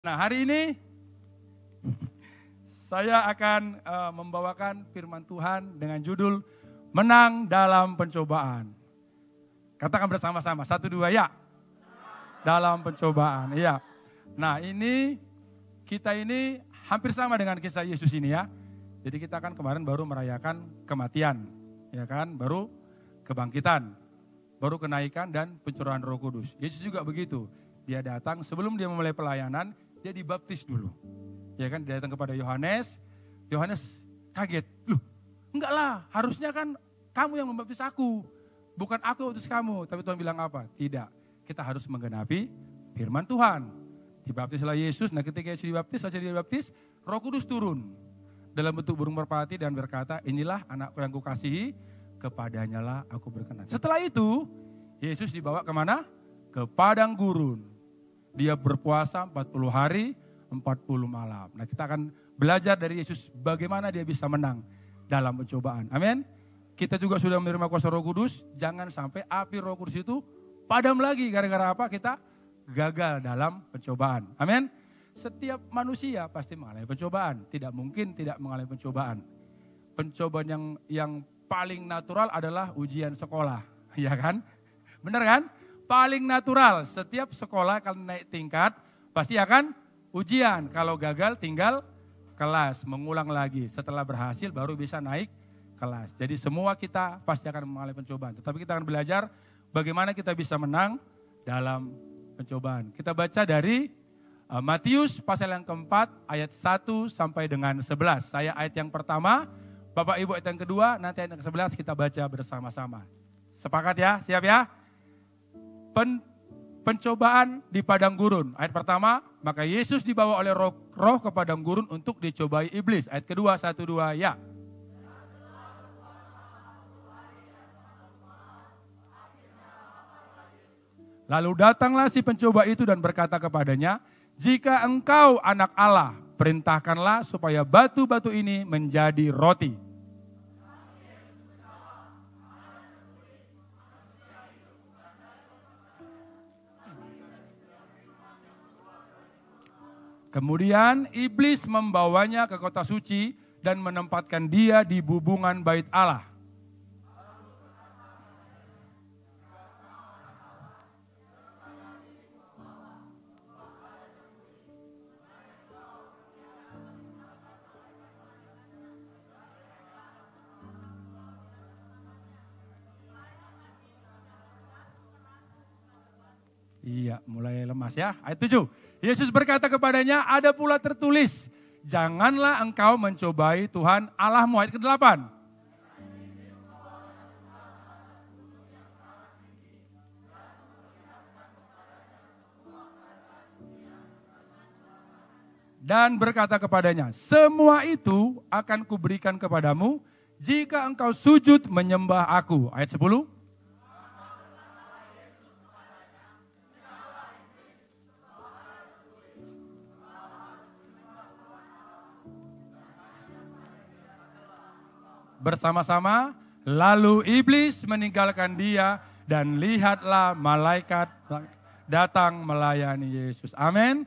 Nah, hari ini saya akan membawakan firman Tuhan dengan judul Menang dalam Pencobaan. Katakan bersama-sama, 1, 2, ya. Dalam pencobaan, iya. Nah, kita ini hampir sama dengan kisah Yesus ini ya. Jadi kita kan kemarin baru merayakan kematian, ya kan? Baru kebangkitan, baru kenaikan dan pencurahan Roh Kudus. Yesus juga begitu. Dia datang sebelum dia memulai pelayanan, dia dibaptis dulu. Ya kan, dia datang kepada Yohanes. Yohanes kaget. Loh, enggak lah, harusnya kan kamu yang membaptis aku. Bukan aku yang membaptis kamu. Tapi Tuhan bilang apa? Tidak, kita harus menggenapi firman Tuhan. Dibaptislah Yesus. Nah, ketika Yesus dibaptis, Roh Kudus turun dalam bentuk burung merpati dan berkata, inilah anakku yang kukasihi, kepadanya lah aku berkenan. Setelah itu, Yesus dibawa kemana? Ke padang gurun. Dia berpuasa 40 hari, 40 malam. Nah, kita akan belajar dari Yesus bagaimana dia bisa menang dalam pencobaan. Amin. Kita juga sudah menerima kuasa Roh Kudus. Jangan sampai api Roh Kudus itu padam lagi. Gara-gara apa? Kita gagal dalam pencobaan. Amin. Setiap manusia pasti mengalami pencobaan. Tidak mungkin tidak mengalami pencobaan. Pencobaan yang paling natural adalah ujian sekolah. Ya kan? Benar kan? Paling natural, setiap sekolah kalau naik tingkat pasti akan ujian. Kalau gagal tinggal kelas, mengulang lagi. Setelah berhasil baru bisa naik kelas. Jadi semua kita pasti akan mengalami pencobaan. Tetapi kita akan belajar bagaimana kita bisa menang dalam pencobaan. Kita baca dari Matius pasal yang keempat ayat 1 sampai dengan 11. Saya ayat yang pertama, Bapak Ibu ayat yang kedua, nanti ayat yang ke-11 kita baca bersama-sama. Sepakat ya? Siap ya? Pencobaan di padang gurun. Ayat pertama, maka Yesus dibawa oleh roh ke padang gurun untuk dicobai iblis. Ayat kedua, 1, 2, ya. Lalu datanglah si pencoba itu dan berkata kepadanya, jika engkau anak Allah, perintahkanlah supaya batu-batu ini menjadi roti. Kemudian iblis membawanya ke kota suci dan menempatkan dia di bubungan bait Allah. Iya, mulai lemas ya. Ayat 7. Yesus berkata kepadanya, ada pula tertulis, janganlah engkau mencobai Tuhan Allahmu. Ayat ke-8. Dan berkata kepadanya, semua itu akan kuberikan kepadamu jika engkau sujud menyembah aku. Ayat 10. Bersama-sama, lalu iblis meninggalkan dia dan lihatlah malaikat datang melayani Yesus. Amin.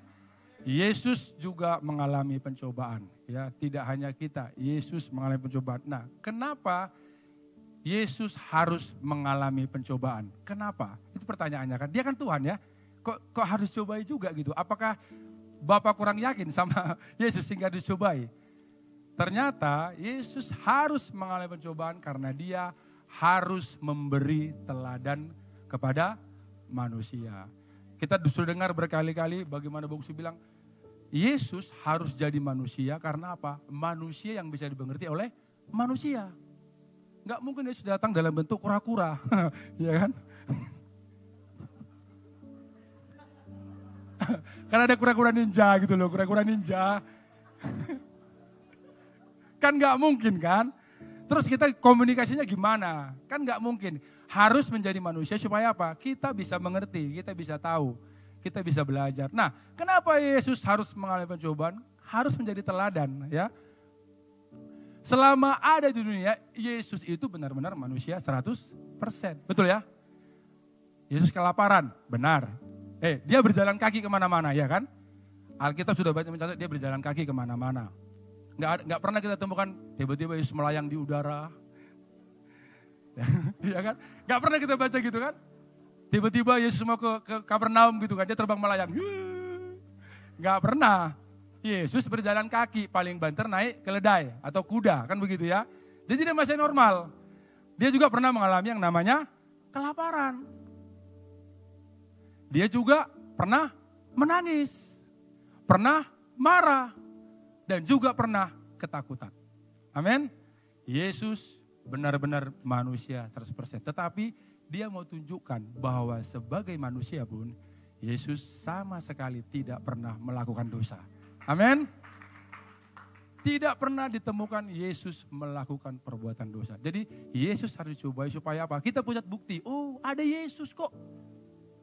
Yesus juga mengalami pencobaan, ya, tidak hanya kita. Yesus mengalami pencobaan. Nah, kenapa Yesus harus mengalami pencobaan? Kenapa? Itu pertanyaannya kan. Dia kan Tuhan ya. Kok harus cobai juga gitu? Apakah Bapak kurang yakin sama Yesus sehingga dicobai? Ternyata Yesus harus mengalami pencobaan karena dia harus memberi teladan kepada manusia. Kita sudah dengar berkali-kali bagaimana bungsu bilang, Yesus harus jadi manusia karena apa? Manusia yang bisa dimengerti oleh manusia. Enggak mungkin Yesus datang dalam bentuk kura-kura, ya kan? Karena ada kura-kura ninja gitu loh, kura-kura ninja. Kan gak mungkin kan? Terus kita komunikasinya gimana? Kan gak mungkin. Harus menjadi manusia supaya apa? Kita bisa mengerti, kita bisa tahu, kita bisa belajar. Nah, kenapa Yesus harus mengalami pencobaan? Harus menjadi teladan ya. Selama ada di dunia, Yesus itu benar-benar manusia 100%. Betul ya? Yesus kelaparan, benar. Dia berjalan kaki kemana-mana ya kan? Alkitab sudah banyak mencatat dia berjalan kaki kemana-mana. Nggak pernah kita temukan tiba-tiba Yesus melayang di udara. Iya kan? Nggak pernah kita baca gitu kan? Tiba-tiba Yesus mau ke Kapernaum gitu kan, dia terbang melayang. Nggak pernah. Yesus berjalan kaki, paling banter naik keledai atau kuda, kan begitu ya. Jadi dia masih normal. Dia juga pernah mengalami yang namanya kelaparan. Dia juga pernah menangis, pernah marah, dan juga pernah ketakutan. Amin. Yesus benar-benar manusia 100%. Tetapi dia mau tunjukkan bahwa sebagai manusia pun, Yesus sama sekali tidak pernah melakukan dosa. Amin. Tidak pernah ditemukan Yesus melakukan perbuatan dosa. Jadi Yesus harus dicobai supaya apa? Kita punya bukti, oh ada Yesus kok.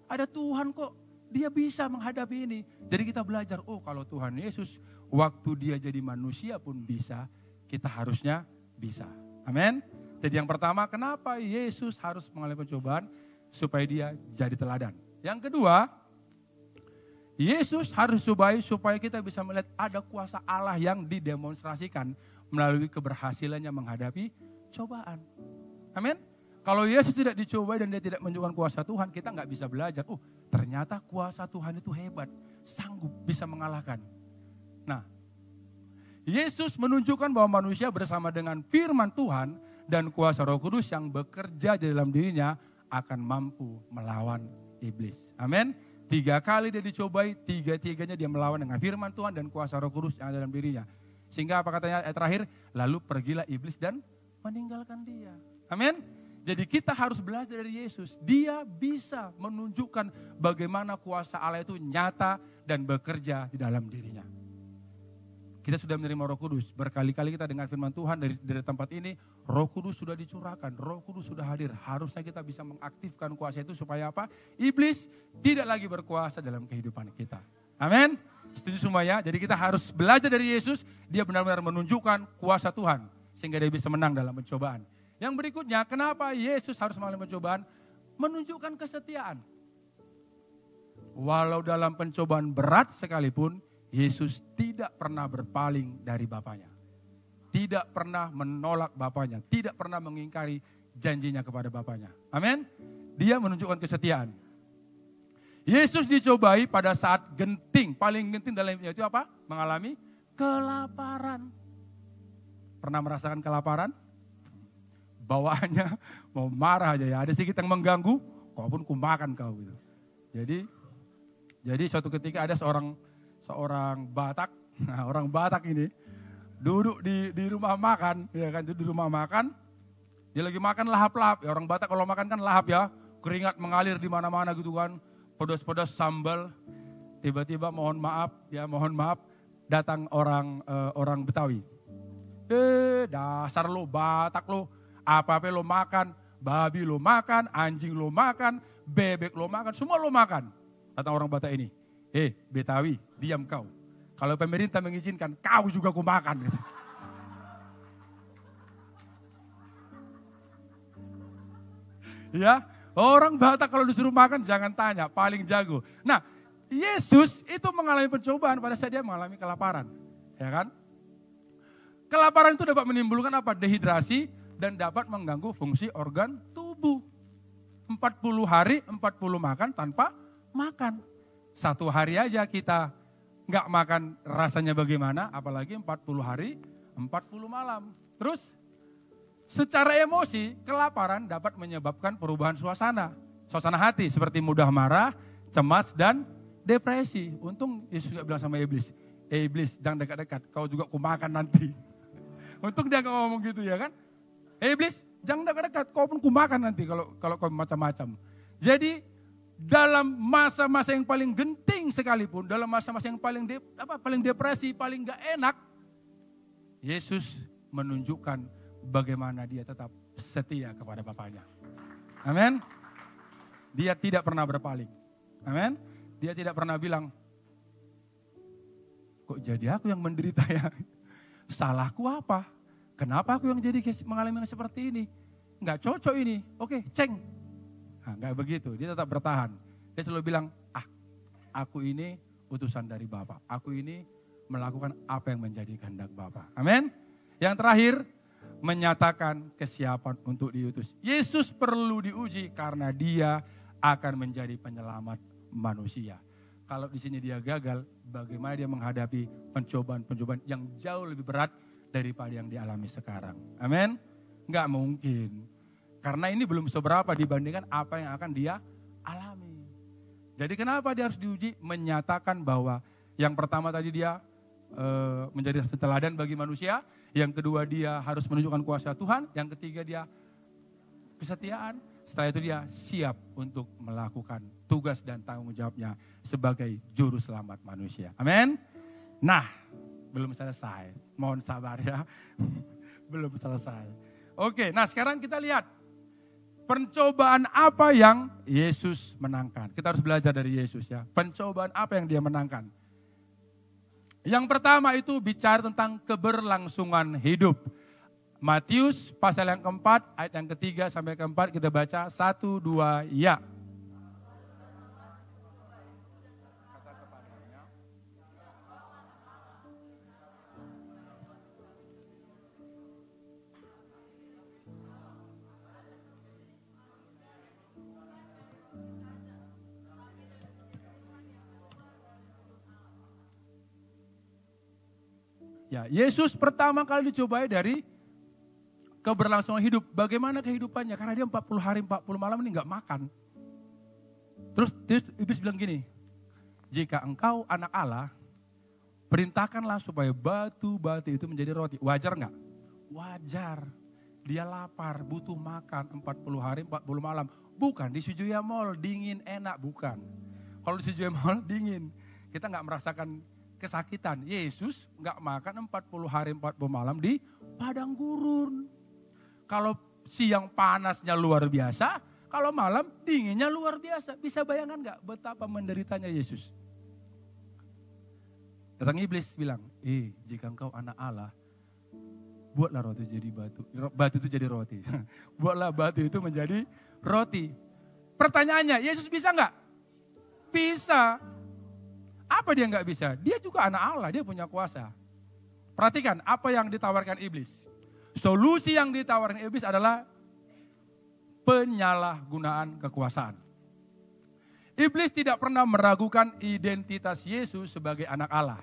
Ada Tuhan kok. Dia bisa menghadapi ini. Jadi kita belajar, oh kalau Tuhan Yesus waktu dia jadi manusia pun bisa, kita harusnya bisa. Amin. Jadi yang pertama, kenapa Yesus harus mengalami pencobaan? Supaya dia jadi teladan. Yang kedua, Yesus harus cobai supaya kita bisa melihat ada kuasa Allah yang didemonstrasikan melalui keberhasilannya menghadapi cobaan. Amin. Kalau Yesus tidak dicobai dan dia tidak menunjukkan kuasa Tuhan, kita nggak bisa belajar. Ternyata kuasa Tuhan itu hebat, sanggup bisa mengalahkan. Nah, Yesus menunjukkan bahwa manusia bersama dengan firman Tuhan dan kuasa Roh Kudus yang bekerja di dalam dirinya akan mampu melawan iblis. Amin. 3 kali dia dicobai, 3-tiganya dia melawan dengan firman Tuhan dan kuasa Roh Kudus yang ada dalam dirinya. Sehingga apa katanya ayat terakhir, lalu pergilah iblis dan meninggalkan dia. Amin. Jadi kita harus belajar dari Yesus. Dia bisa menunjukkan bagaimana kuasa Allah itu nyata dan bekerja di dalam dirinya. Kita sudah menerima Roh Kudus. Berkali-kali kita dengar firman Tuhan dari tempat ini, Roh Kudus sudah dicurahkan, Roh Kudus sudah hadir. Harusnya kita bisa mengaktifkan kuasa itu supaya apa? Iblis tidak lagi berkuasa dalam kehidupan kita. Amin. Setuju semua ya? Jadi kita harus belajar dari Yesus, dia benar-benar menunjukkan kuasa Tuhan sehingga dia bisa menang dalam pencobaan. Yang berikutnya, kenapa Yesus harus mengalami pencobaan? Menunjukkan kesetiaan. Walau dalam pencobaan berat sekalipun, Yesus tidak pernah berpaling dari Bapaknya. Tidak pernah menolak Bapaknya. Tidak pernah mengingkari janjinya kepada Bapaknya. Amin. Dia menunjukkan kesetiaan. Yesus dicobai pada saat genting. Paling genting dalam hidupnya itu apa? Mengalami kelaparan. Pernah merasakan kelaparan? Bawaannya mau marah aja ya. Ada sedikit yang mengganggu, kau pun kumakan kau gitu. Jadi suatu ketika ada seorang Batak, nah orang Batak ini duduk di rumah makan, ya kan, di rumah makan, dia lagi makan lahap-lahap, ya orang Batak kalau makan kan lahap ya, keringat mengalir di mana-mana gitu kan, pedas-pedas sambal, tiba-tiba mohon maaf, datang orang Betawi, dasar lo Batak lo, apa-apa lo makan, babi lo makan, anjing lo makan, bebek lo makan, semua lo makan, datang orang Batak ini. Betawi, diam kau. Kalau pemerintah mengizinkan, kau juga ku makan. Gitu. Ya, orang Batak kalau disuruh makan jangan tanya, paling jago. Nah, Yesus itu mengalami pencobaan pada saat dia mengalami kelaparan. Ya kan? Kelaparan itu dapat menimbulkan apa? Dehidrasi dan dapat mengganggu fungsi organ tubuh. 40 hari, 40 makan tanpa makan. 1 hari aja kita nggak makan rasanya bagaimana, apalagi 40 hari, 40 malam. Terus secara emosi, kelaparan dapat menyebabkan perubahan suasana hati seperti mudah marah, cemas, dan depresi. Untung Yesus nggak bilang sama iblis, iblis jangan dekat-dekat, kau juga kumakan nanti. Untung dia nggak ngomong gitu ya kan. Iblis jangan dekat-dekat, kau pun kumakan nanti kalau kau macam-macam. Jadi dalam masa-masa yang paling genting sekalipun, dalam masa-masa yang paling depresi, paling gak enak, Yesus menunjukkan bagaimana dia tetap setia kepada Bapaknya. Amin. Dia tidak pernah berpaling. Amin. Dia tidak pernah bilang, kok jadi aku yang menderita ya? Salahku apa? Kenapa aku yang jadi mengalami yang seperti ini? Gak cocok ini. Oke, ceng. Nah, gak begitu, dia tetap bertahan. Dia selalu bilang, aku ini utusan dari Bapa. Aku ini melakukan apa yang menjadi kehendak Bapa. Amin. Yang terakhir, menyatakan kesiapan untuk diutus. Yesus perlu diuji karena dia akan menjadi penyelamat manusia. Kalau di sini dia gagal, bagaimana dia menghadapi pencobaan-pencobaan yang jauh lebih berat daripada yang dialami sekarang. Amin. Enggak mungkin. Karena ini belum seberapa dibandingkan apa yang akan dia alami. Jadi kenapa dia harus diuji? Menyatakan bahwa yang pertama tadi dia menjadi teladan bagi manusia. Yang kedua dia harus menunjukkan kuasa Tuhan. Yang ketiga dia kesetiaan. Setelah itu dia siap untuk melakukan tugas dan tanggung jawabnya sebagai juru selamat manusia. Amin. Nah, belum selesai. Mohon sabar ya. Belum selesai. Oke, nah sekarang kita lihat. Pencobaan apa yang Yesus menangkan. Kita harus belajar dari Yesus ya. Pencobaan apa yang dia menangkan. Yang pertama itu bicara tentang keberlangsungan hidup. Matius pasal yang keempat, ayat yang ketiga sampai keempat kita baca 1, 2, ya. Ya, Yesus pertama kali dicobai dari keberlangsungan hidup. Bagaimana kehidupannya? Karena dia 40 hari 40 malam ini enggak makan. Terus Iblis bilang gini, jika engkau anak Allah, perintahkanlah supaya batu-batu itu menjadi roti. Wajar enggak? Wajar. Dia lapar, butuh makan 40 hari 40 malam. Bukan di Sujuya Mall, dingin, enak, bukan. Kalau di Sujuya Mall dingin, kita enggak merasakan kesakitan. Yesus enggak makan 40 hari 40 malam di padang gurun. Kalau siang panasnya luar biasa, kalau malam dinginnya luar biasa. Bisa bayangkan enggak betapa menderitanya Yesus? Datang iblis bilang, jika engkau anak Allah, buatlah roti jadi batu. Batu itu jadi roti. Buatlah batu itu menjadi roti. Pertanyaannya, Yesus bisa enggak? Bisa. Apa dia enggak bisa? Dia juga anak Allah, dia punya kuasa. Perhatikan apa yang ditawarkan iblis. Solusi yang ditawarkan iblis adalah penyalahgunaan kekuasaan. Iblis tidak pernah meragukan identitas Yesus sebagai anak Allah.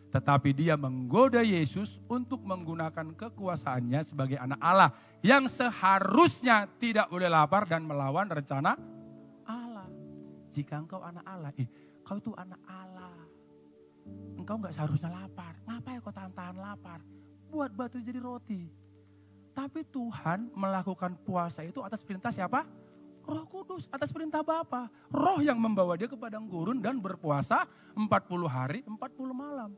Tetapi dia menggoda Yesus untuk menggunakan kekuasaannya sebagai anak Allah. Yang seharusnya tidak boleh lapar dan melawan rencana Allah. Jika engkau anak Allah, kau itu anak Allah. Engkau enggak seharusnya lapar. Ngapain kau tahan-tahan lapar? Buat batu jadi roti. Tapi Tuhan melakukan puasa itu atas perintah siapa? Roh Kudus, atas perintah Bapa. Roh yang membawa dia ke padang gurun dan berpuasa 40 hari 40 malam.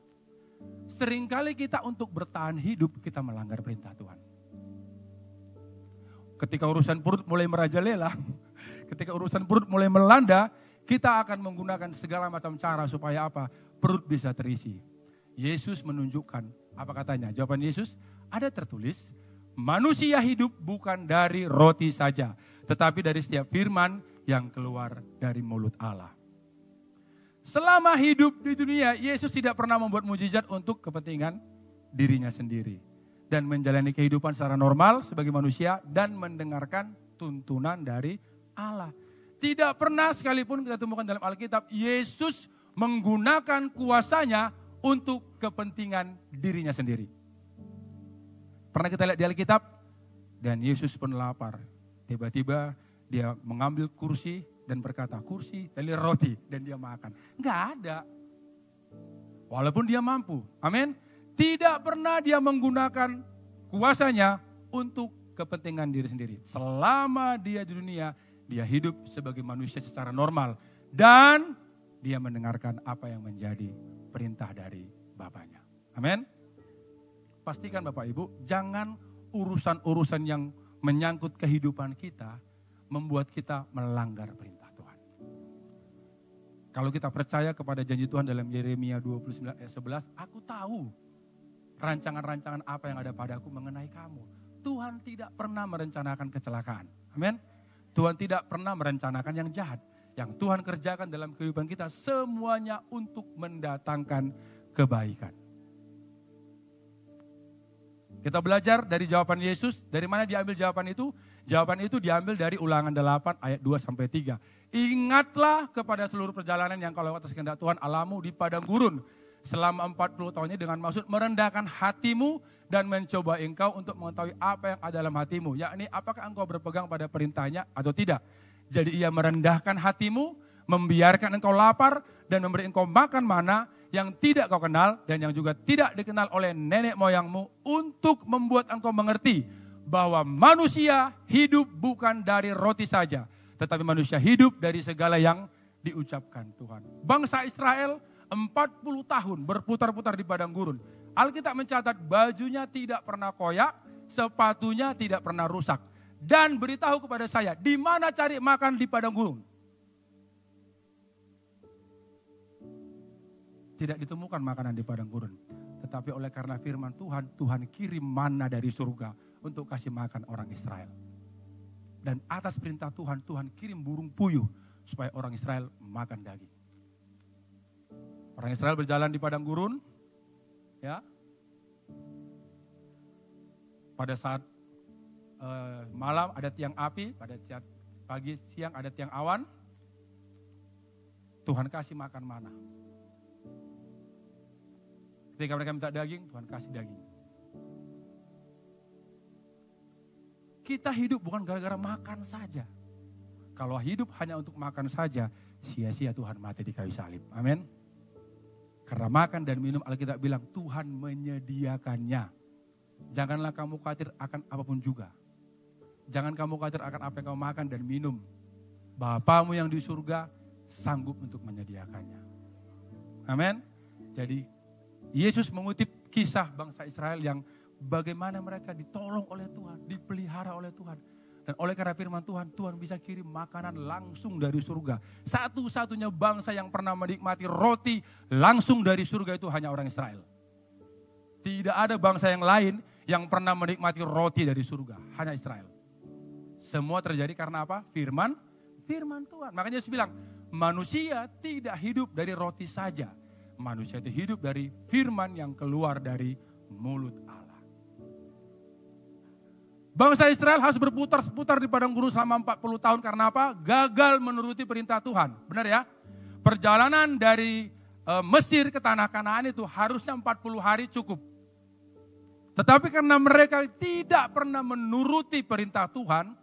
Seringkali kita untuk bertahan hidup kita melanggar perintah Tuhan. Ketika urusan perut mulai merajalela, ketika urusan perut mulai melanda, kita akan menggunakan segala macam cara supaya apa? Perut bisa terisi. Yesus menunjukkan, apa katanya? Jawaban Yesus, ada tertulis, manusia hidup bukan dari roti saja, tetapi dari setiap firman yang keluar dari mulut Allah. Selama hidup di dunia, Yesus tidak pernah membuat mujizat untuk kepentingan dirinya sendiri. Dan menjalani kehidupan secara normal sebagai manusia dan mendengarkan tuntunan dari Allah. Tidak pernah sekalipun kita temukan dalam Alkitab, Yesus menggunakan kuasanya untuk kepentingan dirinya sendiri. Pernah kita lihat di Alkitab, dan Yesus pun lapar. Tiba-tiba dia mengambil kursi dan berkata, kursi dari roti, dan dia makan. Enggak ada. Walaupun dia mampu. Amin. Tidak pernah dia menggunakan kuasanya untuk kepentingan diri sendiri. Selama dia di dunia, dia hidup sebagai manusia secara normal. Dan dia mendengarkan apa yang menjadi perintah dari Bapaknya. Amin. Pastikan Bapak Ibu, jangan urusan-urusan yang menyangkut kehidupan kita membuat kita melanggar perintah Tuhan. Kalau kita percaya kepada janji Tuhan dalam Yeremia 29 ayat 11, aku tahu rancangan-rancangan apa yang ada padaku mengenai kamu. Tuhan tidak pernah merencanakan kecelakaan. Amin. Tuhan tidak pernah merencanakan yang jahat. yang Tuhan kerjakan dalam kehidupan kita, semuanya untuk mendatangkan kebaikan. Kita belajar dari jawaban Yesus. Dari mana diambil jawaban itu? Jawaban itu diambil dari Ulangan 8 ayat 2-3. Ingatlah kepada seluruh perjalanan yang kau lewati atas kehendak Tuhan Allahmu di padang gurun selama 40 tahun ini, dengan maksud merendahkan hatimu dan mencoba engkau untuk mengetahui apa yang ada dalam hatimu. Yakni apakah engkau berpegang pada perintahnya atau tidak. Jadi ia merendahkan hatimu, membiarkan engkau lapar dan memberi engkau makan mana yang tidak kau kenal dan yang juga tidak dikenal oleh nenek moyangmu, untuk membuat engkau mengerti bahwa manusia hidup bukan dari roti saja, tetapi manusia hidup dari segala yang diucapkan Tuhan. Bangsa Israel 40 tahun berputar-putar di padang gurun. Alkitab mencatat bajunya tidak pernah koyak, sepatunya tidak pernah rusak. Dan beritahu kepada saya, di mana cari makan di padang gurun? Tidak ditemukan makanan di padang gurun. Tetapi oleh karena firman Tuhan, Tuhan kirim mana dari surga untuk kasih makan orang Israel. Dan atas perintah Tuhan, Tuhan kirim burung puyuh supaya orang Israel makan daging. Orang Israel berjalan di padang gurun, ya. Pada saat malam ada tiang api, pada saat pagi siang ada tiang awan. Tuhan kasih makan mana. Ketika mereka minta daging, Tuhan kasih daging. Kita hidup bukan gara-gara makan saja. Kalau hidup hanya untuk makan saja, sia-sia Tuhan mati di kayu salib. Amin. Karena makan dan minum, Alkitab bilang Tuhan menyediakannya. Janganlah kamu khawatir akan apapun juga. Jangan kamu khawatir akan apa yang kamu makan dan minum. Bapamu yang di surga sanggup untuk menyediakannya. Amin. Jadi Yesus mengutip kisah bangsa Israel yang bagaimana mereka ditolong oleh Tuhan, dipelihara oleh Tuhan. Dan oleh karena firman Tuhan, Tuhan bisa kirim makanan langsung dari surga. Satu-satunya bangsa yang pernah menikmati roti langsung dari surga itu hanya orang Israel. Tidak ada bangsa yang lain yang pernah menikmati roti dari surga, hanya Israel. Semua terjadi karena apa? Firman Tuhan. Makanya Yesus bilang, manusia tidak hidup dari roti saja. Manusia itu hidup dari firman yang keluar dari mulut Allah. Bangsa Israel harus berputar-putar di padang gurun selama 40 tahun karena apa? Gagal menuruti perintah Tuhan. Benar ya? Perjalanan dari Mesir ke tanah Kanaan itu harusnya 40 hari cukup. Tetapi karena mereka tidak pernah menuruti perintah Tuhan,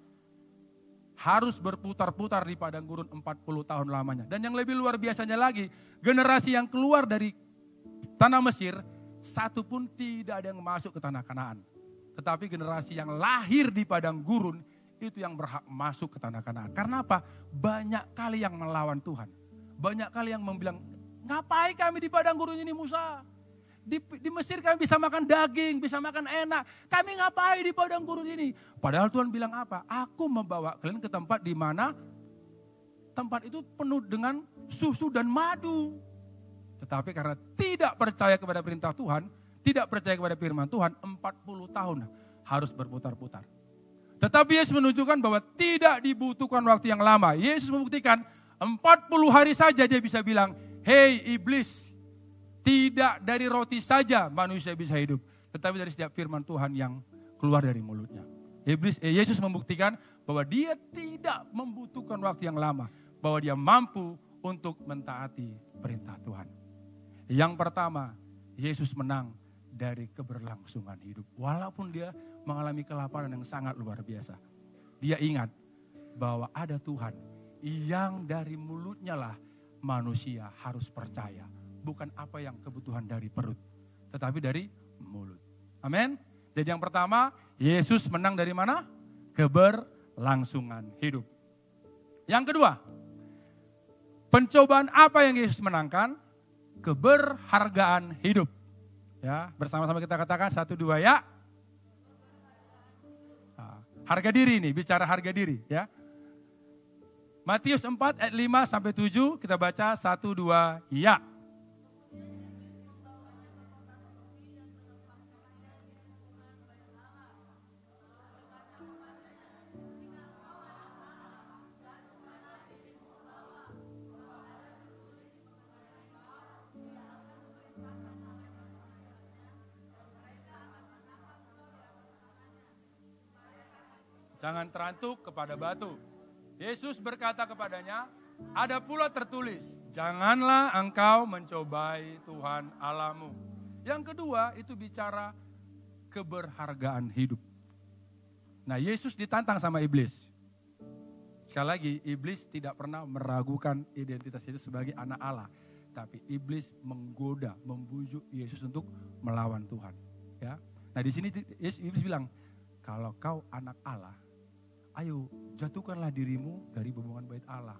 harus berputar-putar di padang gurun 40 tahun lamanya. Dan yang lebih luar biasanya lagi, generasi yang keluar dari tanah Mesir, satu pun tidak ada yang masuk ke tanah Kanaan. Tetapi generasi yang lahir di padang gurun, itu yang berhak masuk ke tanah Kanaan. Karena apa? Banyak kali yang melawan Tuhan. Banyak kali yang membilang, ngapain kami di padang gurun ini Musa? Di Mesir kami bisa makan daging, bisa makan enak. Kami ngapain di padang gurun ini? Padahal Tuhan bilang apa? Aku membawa kalian ke tempat di mana tempat itu penuh dengan susu dan madu. Tetapi karena tidak percaya kepada perintah Tuhan, tidak percaya kepada firman Tuhan, 40 tahun harus berputar-putar. Tetapi Yesus menunjukkan bahwa tidak dibutuhkan waktu yang lama. Yesus membuktikan 40 hari saja dia bisa bilang, hei iblis, tidak dari roti saja manusia bisa hidup, tetapi dari setiap firman Tuhan yang keluar dari mulutnya. Yesus membuktikan bahwa dia tidak membutuhkan waktu yang lama, bahwa dia mampu untuk mentaati perintah Tuhan. Yang pertama, Yesus menang dari keberlangsungan hidup. Walaupun dia mengalami kelaparan yang sangat luar biasa. Dia ingat bahwa ada Tuhan yang dari mulutnya lah manusia harus percaya. Bukan apa yang kebutuhan dari perut, tetapi dari mulut. Amin. Jadi yang pertama, Yesus menang dari mana? Keberlangsungan hidup. Yang kedua, pencobaan apa yang Yesus menangkan? Keberhargaan hidup. Ya, bersama-sama kita katakan 1, 2 ya. Nah, harga diri ini, bicara harga diri ya. Matius 4 ayat 5 sampai 7 kita baca 1, 2 ya. Jangan terantuk kepada batu. Yesus berkata kepadanya, ada pula tertulis, janganlah engkau mencobai Tuhan Allahmu. Yang kedua itu bicara keberhargaan hidup. Nah, Yesus ditantang sama iblis. Sekali lagi, iblis tidak pernah meragukan identitas Yesus sebagai anak Allah. Tapi iblis menggoda, membujuk Yesus untuk melawan Tuhan. Ya. Nah, di sini iblis bilang, kalau kau anak Allah, ayo jatuhkanlah dirimu dari bebungan bait Allah.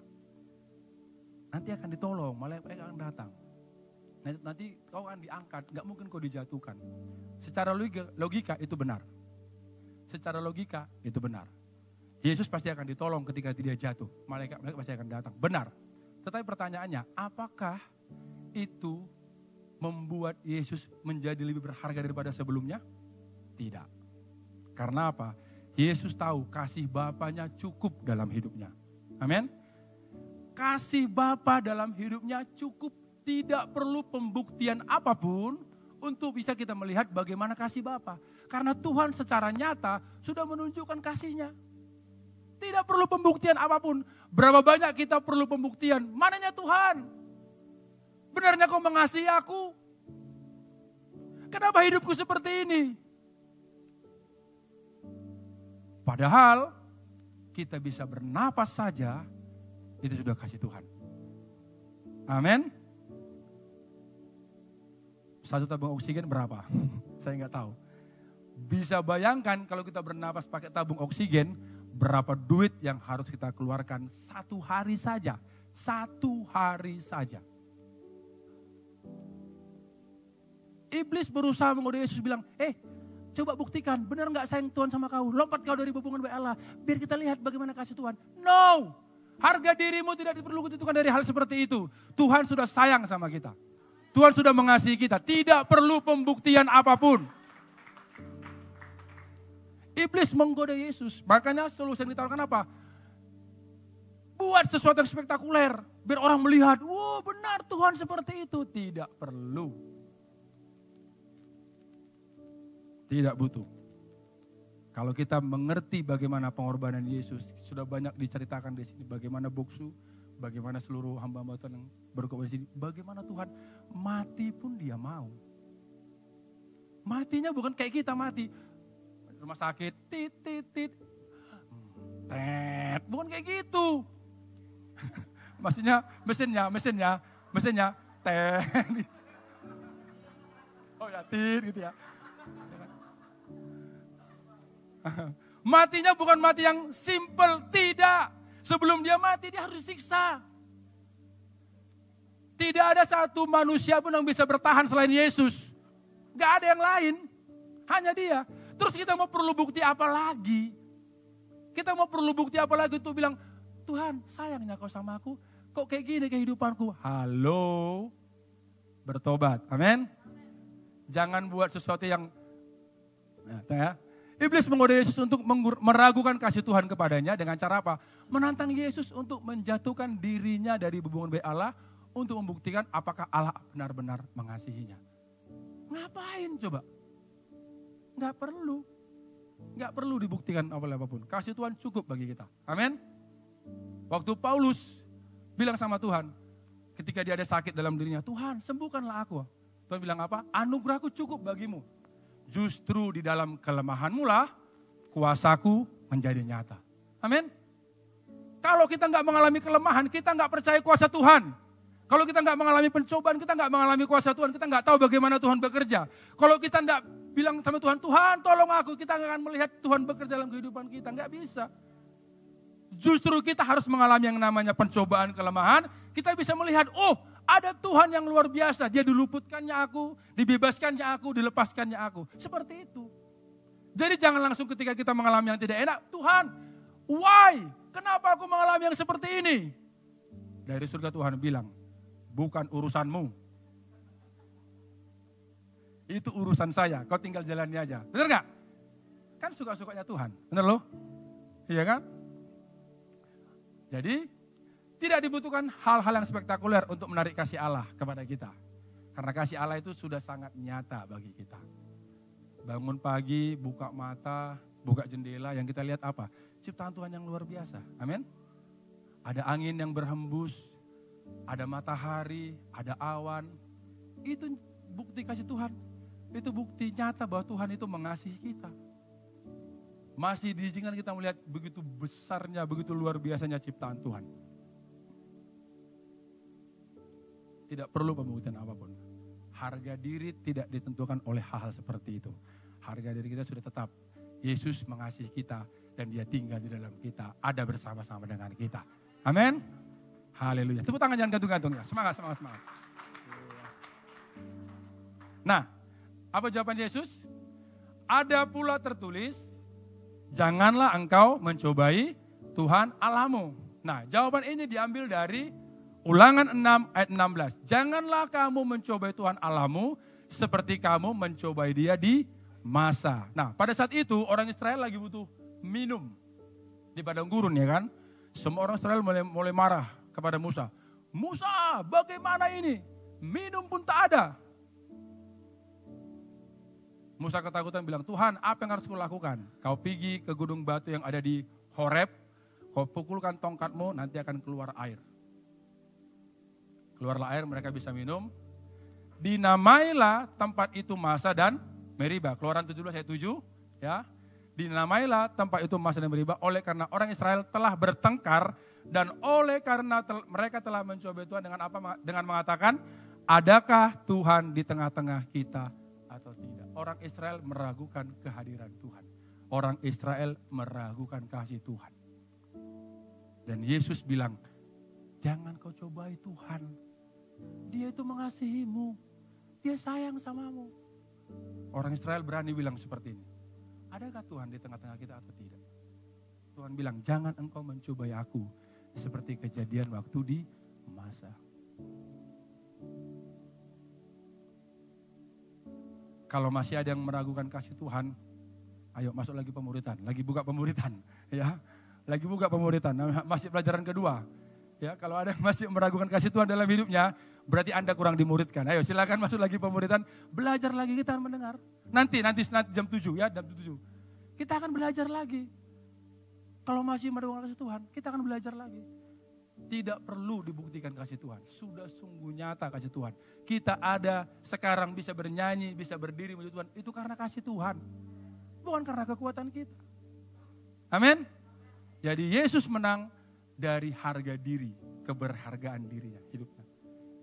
Nanti akan ditolong, malaikat akan datang. Nanti kau akan diangkat, gak mungkin kau dijatuhkan. Secara logika itu benar. Secara logika itu benar. Yesus pasti akan ditolong ketika dia jatuh. Malaikat pasti akan datang. Benar. Tetapi pertanyaannya, apakah itu membuat Yesus menjadi lebih berharga daripada sebelumnya? Tidak. Karena apa? Yesus tahu kasih Bapanya cukup dalam hidupnya. Amin. Kasih Bapa dalam hidupnya cukup. Tidak perlu pembuktian apapun untuk bisa kita melihat bagaimana kasih Bapa. Karena Tuhan secara nyata sudah menunjukkan kasih-Nya. Tidak perlu pembuktian apapun. Berapa banyak kita perlu pembuktian? Mananya Tuhan? Benarnya kau mengasihi aku? Kenapa hidupku seperti ini? Padahal kita bisa bernapas saja, itu sudah kasih Tuhan. Amin. 1 tabung oksigen berapa? Saya nggak tahu. Bisa bayangkan kalau kita bernapas pakai tabung oksigen, berapa duit yang harus kita keluarkan satu hari saja. Satu hari saja. Iblis berusaha menggoda Yesus bilang, coba buktikan benar gak sayang Tuhan sama kau. Lompat kau dari bebungan bait Allah. Biar kita lihat bagaimana kasih Tuhan. No, harga dirimu tidak perlu ditentukan dari hal seperti itu. Tuhan sudah sayang sama kita. Tuhan sudah mengasihi kita. Tidak perlu pembuktian apapun. Iblis menggoda Yesus. Makanya solusi yang ditawarkan apa? Buat sesuatu yang spektakuler. Biar orang melihat, wow benar Tuhan seperti itu. Tidak perlu. Tidak butuh. Kalau kita mengerti bagaimana pengorbanan Yesus. Sudah banyak diceritakan di sini. Bagaimana boksu. Bagaimana seluruh hamba-hamba Tuhan yang berkorban di sini. Bagaimana Tuhan mati pun dia mau. Matinya bukan kayak kita mati. Rumah sakit, tit, bukan kayak gitu. Maksudnya mesinnya, oh ya, tit gitu ya. Matinya bukan mati yang simple, tidak. Sebelum dia mati dia harus disiksa. Tidak ada satu manusia pun yang bisa bertahan selain Yesus. Gak ada yang lain, hanya dia. Terus kita mau perlu bukti apa lagi? Kita mau perlu bukti apa lagi untuk bilang, Tuhan sayangnya kau sama aku, kok kayak gini kehidupanku? Halo, bertobat, amin. Jangan buat sesuatu yang, Iblis menggoda Yesus untuk meragukan kasih Tuhan kepadanya dengan cara apa? Menantang Yesus untuk menjatuhkan dirinya dari hubungan bait Allah untuk membuktikan apakah Allah benar-benar mengasihinya. Ngapain coba? Nggak perlu dibuktikan apapun. Kasih Tuhan cukup bagi kita. Amin. Waktu Paulus bilang sama Tuhan, ketika dia ada sakit dalam dirinya, Tuhan sembuhkanlah aku. Tuhan bilang apa? Anugerahku cukup bagimu. Justru di dalam kelemahanmu lah kuasaku menjadi nyata. Amin. Kalau kita nggak mengalami kelemahan, kita nggak percaya kuasa Tuhan. Kalau kita nggak mengalami pencobaan, kita nggak mengalami kuasa Tuhan, kita nggak tahu bagaimana Tuhan bekerja. Kalau kita nggak bilang sama Tuhan, Tuhan tolong aku, kita nggak akan melihat Tuhan bekerja dalam kehidupan kita. Nggak bisa. Justru kita harus mengalami yang namanya pencobaan, kelemahan. Kita bisa melihat, oh ada Tuhan yang luar biasa. Dia diluputkannya aku, dibebaskannya aku, dilepaskannya aku. Seperti itu. Jadi jangan langsung ketika kita mengalami yang tidak enak, Tuhan, why? Kenapa aku mengalami yang seperti ini? Dari surga Tuhan bilang, bukan urusanmu. Itu urusan saya, kau tinggal jalani aja. Benar gak? Kan suka-sukanya Tuhan, benar loh? Iya kan? Jadi tidak dibutuhkan hal-hal yang spektakuler untuk menarik kasih Allah kepada kita. Karena kasih Allah itu sudah sangat nyata bagi kita. Bangun pagi, buka mata, buka jendela, yang kita lihat apa? Ciptaan Tuhan yang luar biasa. Amin. Ada angin yang berhembus, ada matahari, ada awan. Itu bukti kasih Tuhan. Itu bukti nyata bahwa Tuhan itu mengasihi kita. Masih diizinkan kita melihat begitu besarnya, begitu luar biasanya ciptaan Tuhan. Tidak perlu pembuktian apapun. Harga diri tidak ditentukan oleh hal-hal seperti itu. Harga diri kita sudah tetap. Yesus mengasihi kita dan dia tinggal di dalam kita. Ada bersama-sama dengan kita. Amin. Haleluya. Tepuk tangan jangan gantung-gantung ya. Semangat. Nah, apa jawaban Yesus? Ada pula tertulis, janganlah engkau mencobai Tuhan Allahmu. Nah, jawaban ini diambil dari Ulangan 6 ayat 16. Janganlah kamu mencobai Tuhan Allahmu seperti kamu mencobai dia di masa. Nah, pada saat itu orang Israel lagi butuh minum di padang gurun ya kan. Semua orang Israel mulai marah kepada Musa. Musa, bagaimana ini? Minum pun tak ada. Musa ketakutan bilang, Tuhan apa yang harus kulakukan? Kau pergi ke gunung batu yang ada di Horeb, kau pukulkan tongkatmu, nanti akan keluar air. Keluarlah air, mereka bisa minum. Dinamailah tempat itu Masa dan Meriba. Keluaran 17 ayat 7. Ya. Dinamailah tempat itu Masa dan Meriba oleh karena orang Israel telah bertengkar dan oleh karena mereka telah mencobai Tuhan dengan apa? Dengan mengatakan, adakah Tuhan di tengah-tengah kita atau tidak? Orang Israel meragukan kehadiran Tuhan. Orang Israel meragukan kasih Tuhan. Dan Yesus bilang, jangan kau cobai Tuhan. Dia itu mengasihimu. Dia sayang samamu. Orang Israel berani bilang seperti ini. Adakah Tuhan di tengah-tengah kita atau tidak? Tuhan bilang, jangan engkau mencobai aku. Seperti kejadian waktu di Masa. Kalau masih ada yang meragukan kasih Tuhan, ayo masuk lagi pemuritan. Lagi buka pemuritan. Ya, lagi buka pemuritan. Masih pelajaran kedua. Ya, kalau ada yang masih meragukan kasih Tuhan dalam hidupnya, berarti Anda kurang dimuridkan. Ayo silakan masuk lagi pemuritan, belajar lagi kita mendengar. Nanti jam 7 ya, jam 7. Kita akan belajar lagi. Kalau masih meragukan kasih Tuhan, kita akan belajar lagi. Tidak perlu dibuktikan kasih Tuhan. Sudah sungguh nyata kasih Tuhan. Kita ada sekarang bisa bernyanyi, bisa berdiri menuju Tuhan. Itu karena kasih Tuhan. Bukan karena kekuatan kita. Amin. Jadi Yesus menang dari harga diri, keberhargaan dirinya, hidupnya.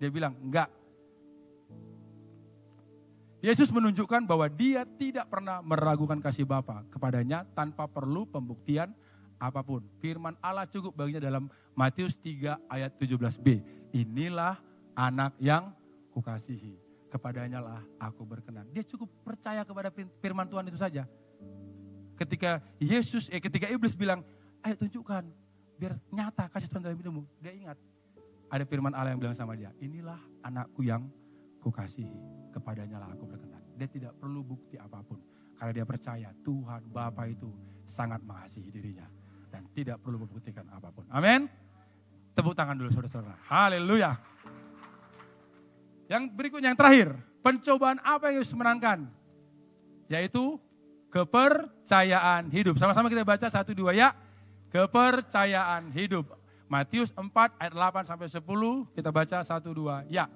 Dia bilang, enggak. Yesus menunjukkan bahwa dia tidak pernah meragukan kasih Bapa kepadanya tanpa perlu pembuktian apapun. Firman Allah cukup baginya dalam Matius 3 ayat 17b. Inilah anak yang kukasihi, kepadanya lah aku berkenan. Dia cukup percaya kepada firman Tuhan itu saja. Ketika iblis bilang, ayo tunjukkan, biar nyata kasih Tuhan dalam hidupmu. Dia ingat, ada firman Allah yang bilang sama dia, inilah anakku yang kukasihi, kepadanya lah aku berkenan. Dia tidak perlu bukti apapun, karena dia percaya Tuhan Bapa itu sangat mengasihi dirinya. Dan tidak perlu membuktikan apapun. Amin. Tepuk tangan dulu saudara-saudara. Haleluya. Yang berikutnya, yang terakhir. Pencobaan apa yang Yesus menangkan? Yaitu kepercayaan hidup. Sama-sama kita baca 1, 2 ya. Kepercayaan hidup. Matius 4 ayat 8 sampai 10. Kita baca 1, 2 ya.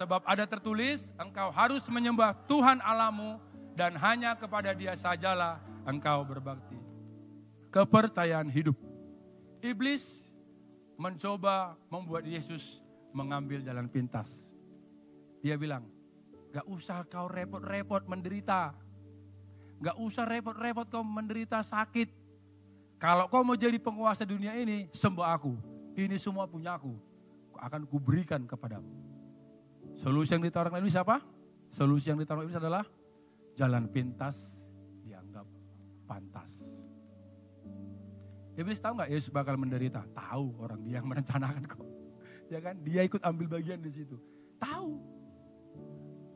Sebab ada tertulis, engkau harus menyembah Tuhan Allahmu dan hanya kepada Dia sajalah engkau berbakti. Kepercayaan hidup. Iblis mencoba membuat Yesus mengambil jalan pintas. Dia bilang, gak usah kau repot-repot menderita. Gak usah repot-repot kau menderita sakit. Kalau kau mau jadi penguasa dunia ini, sembah aku. Ini semua punya aku. Akan kuberikan kepadamu. Solusi yang ditawarkan Iblis apa? Solusi yang ditawarkan Iblis adalah jalan pintas dianggap pantas. Iblis tahu nggak Yesus bakal menderita? Tahu, orang dia yang merencanakan kok. Ya kan? Dia ikut ambil bagian di situ. Tahu.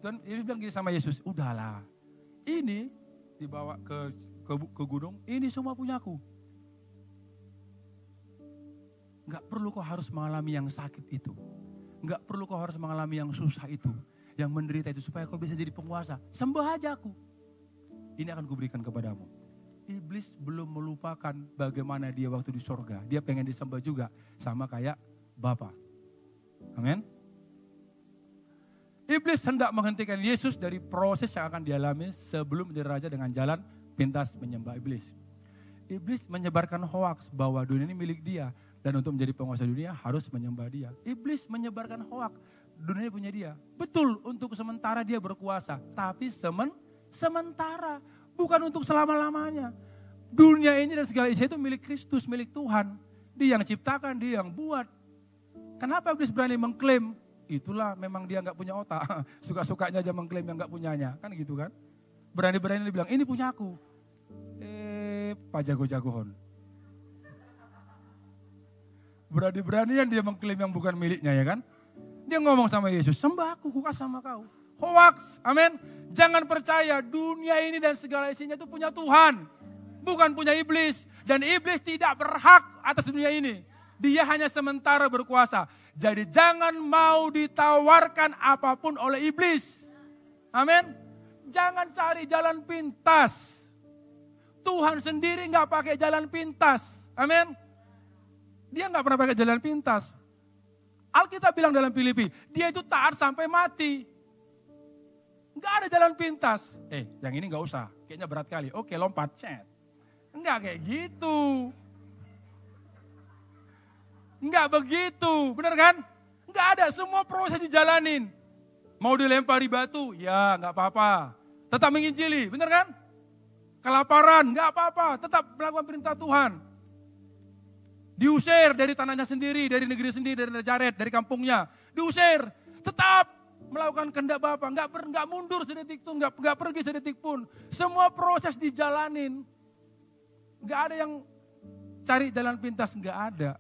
Dan iblis bilang gini sama Yesus, udahlah, ini dibawa ke gunung, ini semua punyaku. Enggak perlu kau harus mengalami yang sakit itu. Enggak perlu kau harus mengalami yang susah itu. Yang menderita itu supaya kau bisa jadi penguasa. Sembah aja aku. Ini akan kuberikan kepadamu. Iblis belum melupakan bagaimana dia waktu di sorga. Dia pengen disembah juga sama kayak Bapa. Amin. Iblis hendak menghentikan Yesus dari proses yang akan dialami sebelum menjadi raja dengan jalan pintas menyembah iblis. Iblis menyebarkan hoaks bahwa dunia ini milik dia. Dan untuk menjadi penguasa dunia harus menyembah dia. Iblis menyebarkan hoaks, dunia punya dia. Betul, untuk sementara dia berkuasa. Tapi sementara, bukan untuk selama-lamanya. Dunia ini dan segala isinya itu milik Kristus, milik Tuhan. Dia yang ciptakan, dia yang buat. Kenapa iblis berani mengklaim? Itulah memang dia gak punya otak. Suka-sukanya aja mengklaim yang gak punyanya. Kan gitu kan. Berani-berani dia bilang, ini punyaku. Pak jago-jagohon. Berani-beranian dia mengklaim yang bukan miliknya ya kan. Dia ngomong sama Yesus, sembah aku, kasih sama kau. Hoax, amin. Jangan percaya dunia ini dan segala isinya itu punya Tuhan. Bukan punya iblis. Dan iblis tidak berhak atas dunia ini. Dia hanya sementara berkuasa. Jadi jangan mau ditawarkan apapun oleh iblis. Amin. Jangan cari jalan pintas. Tuhan sendiri gak pakai jalan pintas. Amin. Dia gak pernah pakai jalan pintas. Alkitab bilang dalam Filipi, dia itu taat sampai mati. Gak ada jalan pintas. Yang ini gak usah, kayaknya berat kali. Oke, lompat, chat. Enggak kayak gitu. Enggak begitu, benar kan? Enggak ada, semua proses dijalanin. Mau dilempari batu, ya gak apa-apa. Tetap menginjili, benar kan? Kelaparan, gak apa-apa, tetap melakukan perintah Tuhan. Diusir dari tanahnya sendiri, dari negeri sendiri, dari Nazaret, dari kampungnya. Diusir, tetap melakukan kehendak Bapa, nggak mundur sedetik pun, nggak pergi sedetik pun. Semua proses dijalanin. Nggak ada yang cari jalan pintas, nggak ada.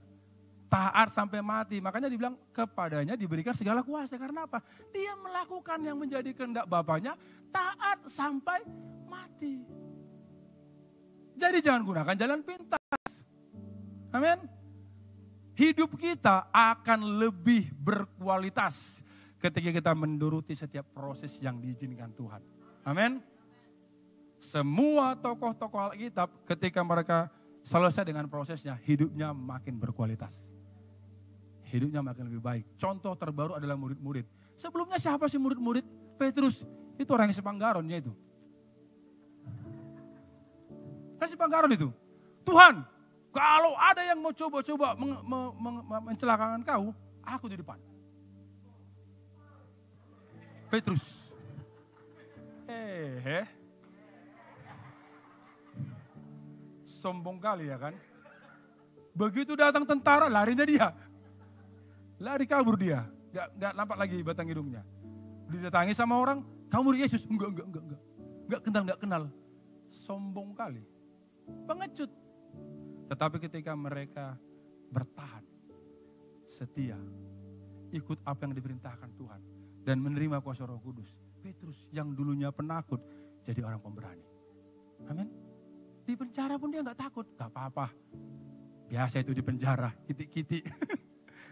Taat sampai mati, makanya dibilang kepadanya diberikan segala kuasa. Karena apa? Dia melakukan yang menjadi kehendak Bapanya, taat sampai mati. Jadi jangan gunakan jalan pintas. Amin. Hidup kita akan lebih berkualitas ketika kita menuruti setiap proses yang diizinkan Tuhan. Amin. Semua tokoh-tokoh Alkitab ketika mereka selesai dengan prosesnya, hidupnya makin berkualitas. Hidupnya makin lebih baik. Contoh terbaru adalah murid-murid. Sebelumnya siapa sih murid-murid? Petrus, itu orang yang sepanggaronnya itu. Kan sepanggaron itu. Tuhan, kalau ada yang mau coba-coba mencelakakan kau, aku di depan. Petrus. Sombong kali ya kan. Begitu datang tentara, larinya dia. Lari kabur dia. Gak nampak lagi batang hidungnya. Didatangi sama orang, kamu murid Yesus? Enggak. Gak kenal. Sombong kali. Pengecut. Tetapi ketika mereka bertahan, setia, ikut apa yang diperintahkan Tuhan, dan menerima kuasa Roh Kudus, Petrus yang dulunya penakut, jadi orang pemberani. Amin. Di penjara pun dia gak takut, gak apa-apa. Biasa itu di penjara, kitik-kitik.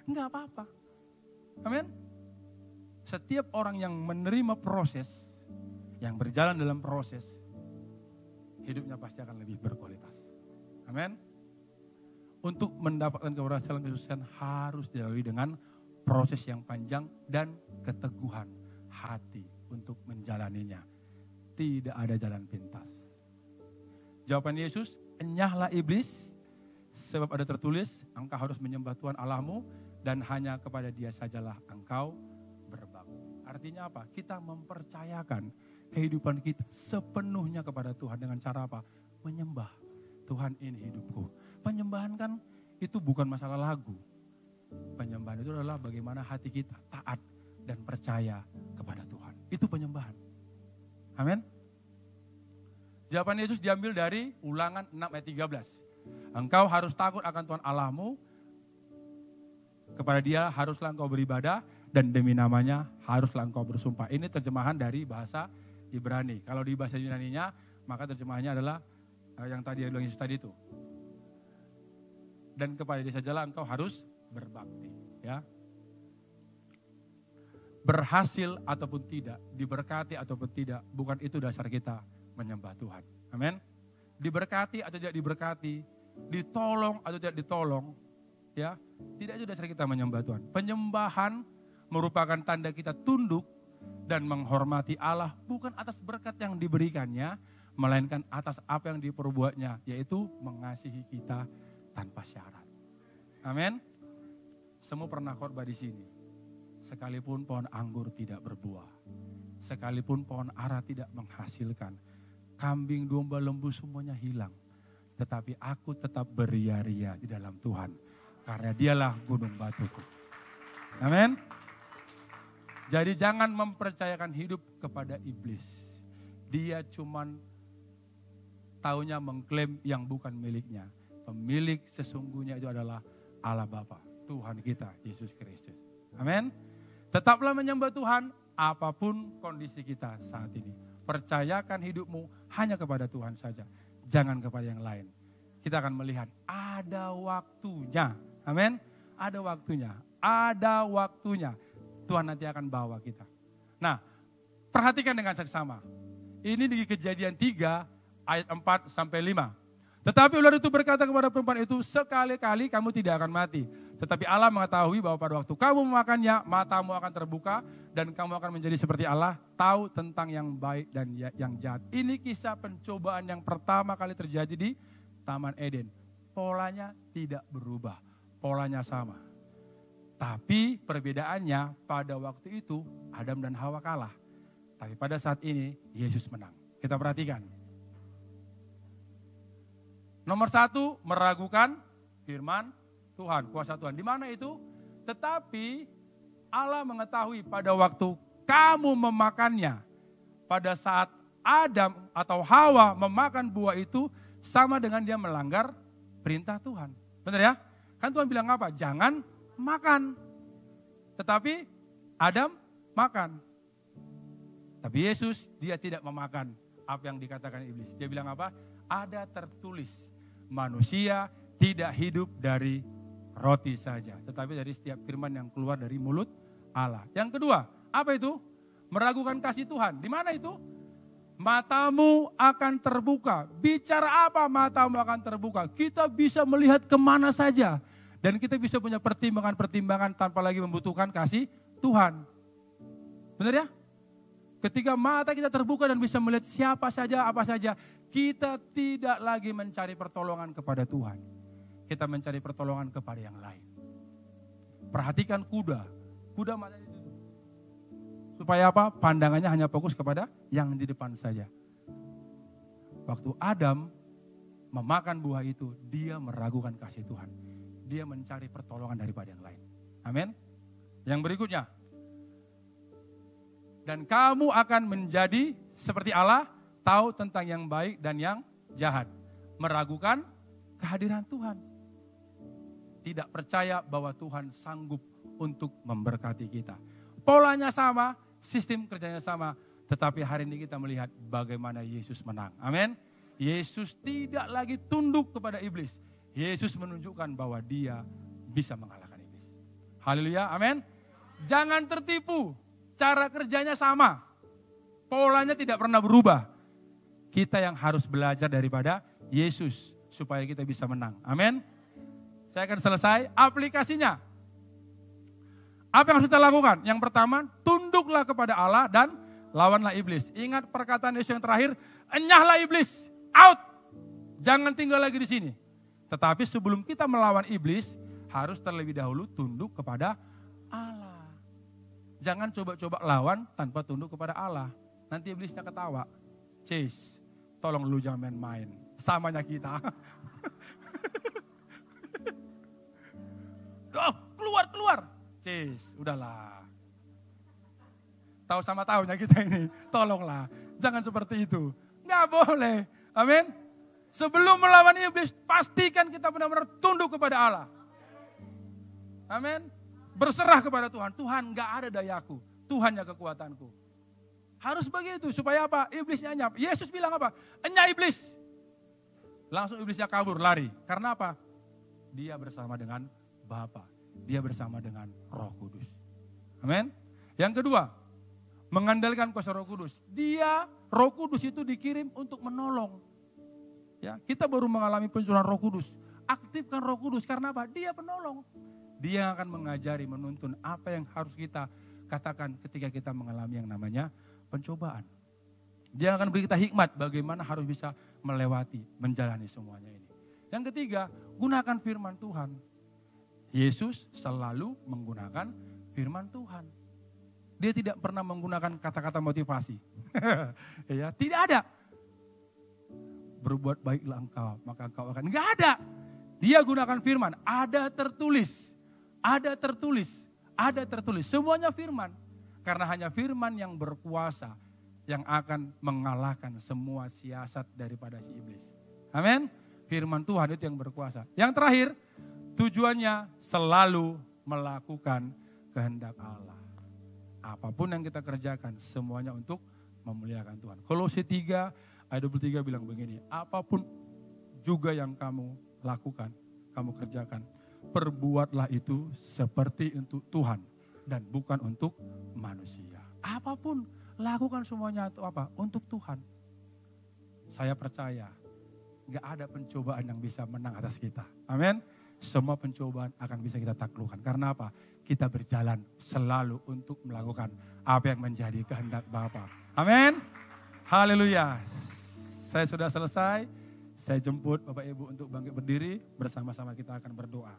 Gak apa-apa. Amin. Setiap orang yang menerima proses, yang berjalan dalam proses, hidupnya pasti akan lebih berkualitas. Amin. Untuk mendapatkan keberhasilan kesuksesan harus dilalui dengan proses yang panjang dan keteguhan hati untuk menjalaninya. Tidak ada jalan pintas. Jawaban Yesus, enyahlah iblis, sebab ada tertulis, engkau harus menyembah Tuhan Allahmu dan hanya kepada Dia sajalah engkau berbakti. Artinya apa? Kita mempercayakan kehidupan kita sepenuhnya kepada Tuhan dengan cara apa? Menyembah. Tuhan, ini hidupku. Penyembahan kan itu bukan masalah lagu. Penyembahan itu adalah bagaimana hati kita taat dan percaya kepada Tuhan. Itu penyembahan. Amin. Jawaban Yesus diambil dari Ulangan 6 ayat 13. Engkau harus takut akan Tuhan Allahmu Kepada dia haruslah engkau beribadah dan demi namanya haruslah engkau bersumpah. Ini terjemahan dari bahasa Ibrani. Kalau di bahasa Yunaninya, maka terjemahannya adalah yang tadi bilang Yesus tadi itu. Dan kepada dia sajalah engkau harus berbakti. Ya. Berhasil ataupun tidak, diberkati ataupun tidak, bukan itu dasar kita menyembah Tuhan. Amin. Diberkati atau tidak diberkati, ditolong atau tidak ditolong, ya, tidak itu dasar kita menyembah Tuhan. Penyembahan merupakan tanda kita tunduk dan menghormati Allah bukan atas berkat yang diberikannya, melainkan atas apa yang diperbuatnya, yaitu mengasihi kita tanpa syarat. Amin. Semua pernah khotbah di sini. Sekalipun pohon anggur tidak berbuah, sekalipun pohon ara tidak menghasilkan, kambing, domba, lembu semuanya hilang. Tetapi aku tetap beria-ria di dalam Tuhan, karena dialah gunung batuku. Amin. Jadi jangan mempercayakan hidup kepada iblis. Dia cuman taunya mengklaim yang bukan miliknya. Pemilik sesungguhnya itu adalah Allah Bapa, Tuhan kita, Yesus Kristus. Amin. Tetaplah menyembah Tuhan apapun kondisi kita saat ini. Percayakan hidupmu hanya kepada Tuhan saja. Jangan kepada yang lain. Kita akan melihat ada waktunya. Amin. Ada waktunya. Ada waktunya. Tuhan nanti akan bawa kita. Nah, perhatikan dengan seksama. Ini di Kejadian 3 ayat 4 sampai 5. Tetapi ular itu berkata kepada perempuan itu, sekali-kali kamu tidak akan mati. Tetapi Allah mengetahui bahwa pada waktu kamu memakannya, matamu akan terbuka dan kamu akan menjadi seperti Allah, tahu tentang yang baik dan yang jahat. Ini kisah pencobaan yang pertama kali terjadi di Taman Eden. Polanya tidak berubah, polanya sama. Tapi perbedaannya pada waktu itu Adam dan Hawa kalah. Tapi pada saat ini Yesus menang. Kita perhatikan. Nomor 1, meragukan firman Tuhan, kuasa Tuhan. Di mana itu? Tetapi Allah mengetahui pada waktu kamu memakannya, pada saat Adam atau Hawa memakan buah itu, sama dengan dia melanggar perintah Tuhan. Benar ya? Kan Tuhan bilang apa? Jangan makan. Tetapi Adam makan. Tapi Yesus dia tidak memakan apa yang dikatakan iblis. Dia bilang apa? Ada tertulis, manusia tidak hidup dari roti saja, tetapi dari setiap firman yang keluar dari mulut Allah. Yang kedua, apa itu? Meragukan kasih Tuhan. Di mana itu? Matamu akan terbuka. Bicara apa matamu akan terbuka? Kita bisa melihat kemana saja. Dan kita bisa punya pertimbangan-pertimbangan tanpa lagi membutuhkan kasih Tuhan. Benar ya? Ketika mata kita terbuka dan bisa melihat siapa saja, apa saja, kita tidak lagi mencari pertolongan kepada Tuhan. Kita mencari pertolongan kepada yang lain. Perhatikan kuda. Kuda mata ditutup. Supaya apa? Pandangannya hanya fokus kepada yang di depan saja. Waktu Adam memakan buah itu, dia meragukan kasih Tuhan. Dia mencari pertolongan daripada yang lain. Amin. Yang berikutnya. Dan kamu akan menjadi seperti Allah, tahu tentang yang baik dan yang jahat. Meragukan kehadiran Tuhan. Tidak percaya bahwa Tuhan sanggup untuk memberkati kita. Polanya sama, sistem kerjanya sama. Tetapi hari ini kita melihat bagaimana Yesus menang. Amin. Yesus tidak lagi tunduk kepada iblis. Yesus menunjukkan bahwa dia bisa mengalahkan iblis. Haleluya, amin. Jangan tertipu. Cara kerjanya sama. Polanya tidak pernah berubah. Kita yang harus belajar daripada Yesus supaya kita bisa menang. Amin. Saya akan selesai aplikasinya. Apa yang harus kita lakukan? Yang pertama, tunduklah kepada Allah dan lawanlah iblis. Ingat perkataan Yesus yang terakhir, enyahlah iblis, out. Jangan tinggal lagi di sini. Tetapi sebelum kita melawan iblis, harus terlebih dahulu tunduk kepada Allah. Jangan coba-coba lawan tanpa tunduk kepada Allah. Nanti iblisnya ketawa. Cis, tolong lu jangan main-main. Samanya kita. Oh, keluar. Cis, udahlah. Tahu sama tahunya kita ini. Tolonglah, jangan seperti itu. Nggak boleh. Amin. Sebelum melawan iblis, pastikan kita benar-benar tunduk kepada Allah. Amin. Berserah kepada Tuhan. Tuhan gak ada dayaku. Tuhan yang kekuatanku. Harus begitu. Supaya apa? Iblisnya enyap. Yesus bilang apa? Enyap iblis. Langsung iblisnya kabur, lari. Karena apa? Dia bersama dengan Bapa. Dia bersama dengan Roh Kudus. Amin. Yang kedua, mengandalkan kuasa Roh Kudus. Dia, Roh Kudus itu dikirim untuk menolong. Ya, kita baru mengalami pencurahan Roh Kudus. Aktifkan Roh Kudus karena apa? Dia penolong. Dia yang akan mengajari, menuntun apa yang harus kita katakan ketika kita mengalami yang namanya pencobaan. Dia akan beri kita hikmat bagaimana harus bisa melewati, menjalani semuanya ini. Yang ketiga, gunakan firman Tuhan. Yesus selalu menggunakan firman Tuhan. Dia tidak pernah menggunakan kata-kata motivasi. Ya, tidak ada. Berbuat baiklah engkau, maka engkau akan. Enggak ada. Dia gunakan firman. Ada tertulis. Ada tertulis. Ada tertulis. Semuanya firman. Karena hanya firman yang berkuasa. Yang akan mengalahkan semua siasat daripada si iblis. Amin. Firman Tuhan itu yang berkuasa. Yang terakhir, tujuannya selalu melakukan kehendak Allah. Apapun yang kita kerjakan, semuanya untuk memuliakan Tuhan. Kolose 3 ayat 23 bilang begini, apapun juga yang kamu lakukan, kamu kerjakan, perbuatlah itu seperti untuk Tuhan dan bukan untuk manusia. Apapun, lakukan semuanya untuk apa? Untuk Tuhan. Saya percaya, gak ada pencobaan yang bisa menang atas kita. Amin. Semua pencobaan akan bisa kita taklukkan. Karena apa? Kita berjalan selalu untuk melakukan apa yang menjadi kehendak Bapa. Amin. Haleluya. Saya sudah selesai. Saya jemput Bapak Ibu untuk bangkit berdiri. Bersama-sama kita akan berdoa.